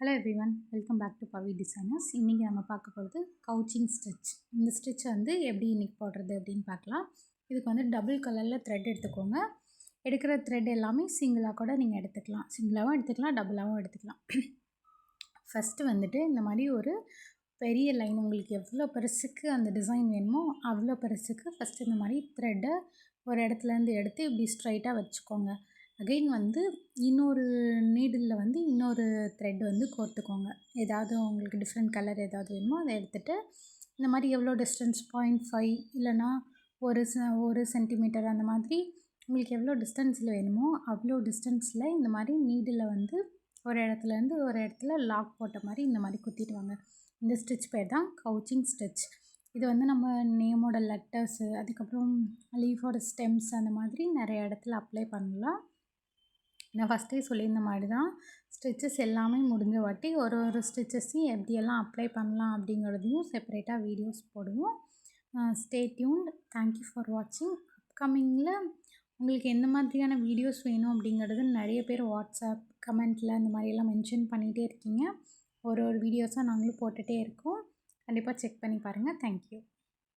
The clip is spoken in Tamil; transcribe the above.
Hello everyone, welcome back to Pavi designers. இன்றைக்கி நம்ம பார்க்க போகிறது கவுச்சிங் ஸ்டிச். இந்த ஸ்டிச் வந்து எப்படி இன்றைக்கி போடுறது அப்படின்னு பார்க்கலாம். இதுக்கு வந்து டபுள் கலரில் த்ரெட் எடுத்துக்கோங்க. எடுக்கிற த்ரெட் எல்லாமே சிங்கிளாக கூட நீங்கள் எடுத்துக்கலாம். சிங்கிளாகவும் எடுத்துக்கலாம், டபுளாகவும் எடுத்துக்கலாம். ஃபஸ்ட்டு வந்துட்டு இந்த மாதிரி ஒரு பெரிய லைன், உங்களுக்கு எவ்வளோ பெருசுக்கு அந்த டிசைன் வேணுமோ அவ்வளோ பெருசுக்கு ஃபஸ்ட்டு இந்த மாதிரி த்ரெட்டை ஒரு இடத்துலேருந்து எடுத்து இப்படி ஸ்ட்ரைட்டாக வச்சுக்கோங்க. அகெயின் வந்து இன்னொரு நீடிலில் வந்து இன்னொரு த்ரெட் வந்து கோர்த்துக்கோங்க. ஏதாவது உங்களுக்கு டிஃப்ரெண்ட் கலர் ஏதாவது வேணுமோ அதை எடுத்துகிட்டு இந்த மாதிரி எவ்வளோ டிஸ்டன்ஸ் 0.5 இல்லைனா ஒரு சென்டிமீட்டர் அந்த மாதிரி உங்களுக்கு எவ்வளோ டிஸ்டன்ஸில் வேணுமோ அவ்வளோ டிஸ்டன்ஸில் இந்த மாதிரி நீடில் வந்து ஒரு இடத்துலேருந்து ஒரு இடத்துல லாக் போட்ட மாதிரி இந்த மாதிரி குத்திட்டு வாங்க. இந்த ஸ்டிச் பேர் தான் கவுச்சிங் ஸ்டிச். இது வந்து நம்ம நேமோட லெட்டர்ஸு, அதுக்கப்புறம் லீஃபோட ஸ்டெம்ஸ் அந்த மாதிரி நிறைய இடத்துல அப்ளை பண்ணலாம். நான் ஃபஸ்ட்டே சொல்லியிருந்த மாதிரி தான் ஸ்டிச்சஸ் எல்லாமே முடிஞ்ச வாட்டி ஒரு ஸ்டிச்சஸையும் எப்படியெல்லாம் அப்ளை பண்ணலாம் அப்படிங்கிறதையும் செப்பரேட்டாக வீடியோஸ் போடுவோம். Stay tuned. தேங்க்யூ ஃபார் வாட்சிங். அப்கமிங்கில் உங்களுக்கு எந்த மாதிரியான வீடியோஸ் வேணும் அப்படிங்கிறது நிறைய பேர் வாட்ஸ்அப் கமெண்ட்டில் இந்த மாதிரியெல்லாம் மென்ஷன் பண்ணிகிட்டே இருக்கீங்க. ஒரு வீடியோஸாக நாங்களும் போட்டுகிட்டே இருக்கோம். கண்டிப்பாக செக் பண்ணி பாருங்கள். தேங்க்யூ.